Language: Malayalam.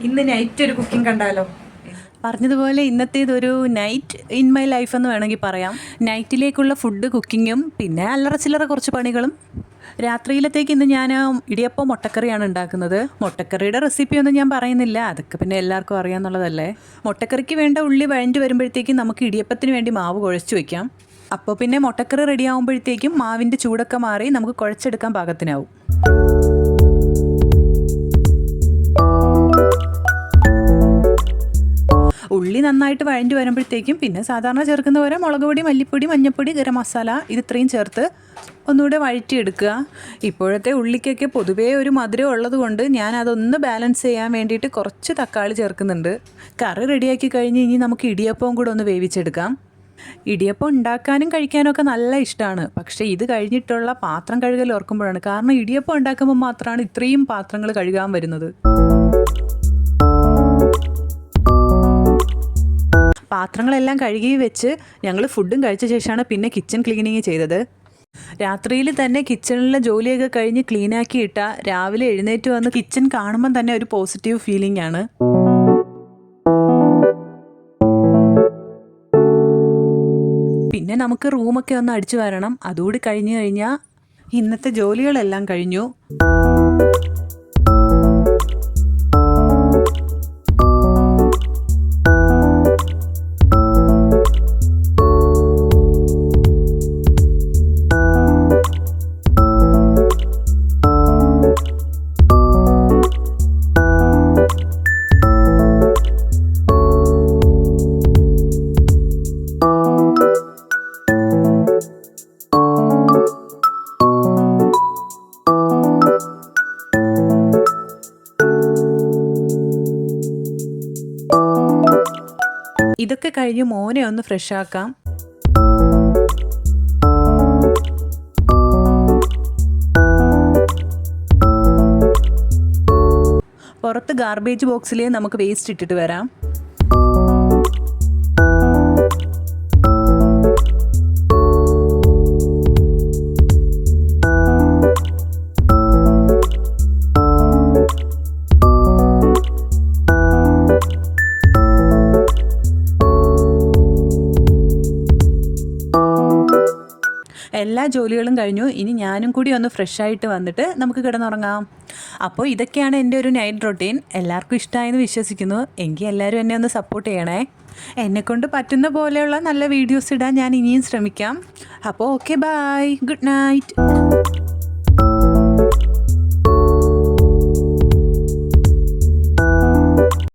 ഇന്ന് നൈറ്റ് ഒരു കുക്കിംഗ് കണ്ടാലോ? പറഞ്ഞതുപോലെ ഇന്നത്തേതൊരു നൈറ്റ് ഇൻ മൈ ലൈഫ് എന്ന് വേണമെങ്കിൽ പറയാം. നൈറ്റിലേക്കുള്ള ഫുഡ് കുക്കിങ്ങും പിന്നെ അല്ലറ ചില്ലറ കുറച്ച് പണികളും. രാത്രിയിലത്തേക്ക് ഇന്ന് ഞാൻ ഇടിയപ്പം മുട്ടക്കറിയാണ് ഉണ്ടാക്കുന്നത്. മുട്ടക്കറിയുടെ റെസിപ്പിയൊന്നും ഞാൻ പറയുന്നില്ല, അതൊക്കെ പിന്നെ എല്ലാവർക്കും അറിയാമെന്നുള്ളതല്ലേ. മുട്ടക്കറിക്ക് വേണ്ട ഉള്ളി വഴഞ്ഞു വരുമ്പോഴത്തേക്കും നമുക്ക് ഇടിയപ്പത്തിന് വേണ്ടി മാവ് കുഴച്ച് വയ്ക്കാം. അപ്പോൾ പിന്നെ മുട്ടക്കറി റെഡി ആകുമ്പോഴത്തേക്കും മാവിൻ്റെ ചൂടൊക്കെ മാറി നമുക്ക് കുഴച്ചെടുക്കാൻ പാകത്തിനാവും. ഉള്ളി നന്നായിട്ട് വഴഞ്ഞു വരുമ്പോഴത്തേക്കും പിന്നെ സാധാരണ ചേർക്കുന്ന പോലെ മുളക് പൊടി, മല്ലിപ്പൊടി, മഞ്ഞൾപ്പൊടി, ഗരം മസാല ഇത്രയും ചേർത്ത് ഒന്നുകൂടെ വഴറ്റിയെടുക്കുക. ഇപ്പോഴത്തെ ഉള്ളിക്കൊക്കെ പൊതുവേ ഒരു മധുരം ഉള്ളത് കൊണ്ട് ഞാൻ അതൊന്ന് ബാലൻസ് ചെയ്യാൻ വേണ്ടിയിട്ട് കുറച്ച് തക്കാളി ചേർക്കുന്നുണ്ട്. കറി റെഡിയാക്കി കഴിഞ്ഞ് ഇനി നമുക്ക് ഇടിയപ്പവും കൂടെ ഒന്ന് വേവിച്ചെടുക്കാം. ഇടിയപ്പം ഉണ്ടാക്കാനും കഴിക്കാനും ഒക്കെ നല്ല ഇഷ്ടമാണ്. പക്ഷേ ഇത് കഴിഞ്ഞിട്ടുള്ള പാത്രം കഴുകൽ ഓർക്കുമ്പോഴാണ്. കാരണം ഇടിയപ്പം ഉണ്ടാക്കുമ്പോൾ മാത്രമാണ് ഇത്രയും പാത്രങ്ങൾ കഴുകാൻ വരുന്നത്. പാത്രങ്ങളെല്ലാം കഴുകി വെച്ച് ഞങ്ങൾ ഫുഡും കഴിച്ച ശേഷമാണ് പിന്നെ കിച്ചൺ ക്ലീനിങ് ചെയ്തത്. രാത്രിയിൽ തന്നെ കിച്ചണിലെ ജോലിയൊക്കെ കഴിഞ്ഞ് ക്ലീനാക്കി ഇട്ടാൽ രാവിലെ എഴുന്നേറ്റ് വന്ന് കിച്ചൺ കാണുമ്പം തന്നെ ഒരു പോസിറ്റീവ് ഫീലിംഗ് ആണ്. പിന്നെ നമുക്ക് റൂമൊക്കെ ഒന്ന് അടിച്ചു വരണം. അതുകൂടി കഴിഞ്ഞു കഴിഞ്ഞാൽ ഇന്നത്തെ ജോലികളെല്ലാം കഴിഞ്ഞു. ഇതൊക്കെ കഴിഞ്ഞ് മോനെ ഒന്ന് ഫ്രഷ് ആക്കാം. പുറത്ത് ഗാർബേജ് ബോക്സിൽ നമുക്ക് വേസ്റ്റ് ഇട്ടിട്ട് വരാം. എല്ലാ ജോലികളും കഴിഞ്ഞു. ഇനി ഞാനും കൂടി ഒന്ന് ഫ്രഷ് ആയിട്ട് വന്നിട്ട് നമുക്ക് കിടന്നുറങ്ങാം. അപ്പോൾ ഇതൊക്കെയാണ് എൻ്റെ ഒരു നൈറ്റ് റൊട്ടീൻ. എല്ലാവർക്കും ഇഷ്ടമായെന്ന് വിശ്വസിക്കുന്നു. എങ്കിൽ എല്ലാവരും എന്നെ ഒന്ന് സപ്പോർട്ട് ചെയ്യണേ. എന്നെക്കൊണ്ട് പറ്റുന്ന പോലെയുള്ള നല്ല വീഡിയോസ് ഇടാൻ ഞാൻ ഇനിയും ശ്രമിക്കാം. അപ്പോൾ ഓക്കെ, ബൈ, ഗുഡ് നൈറ്റ്.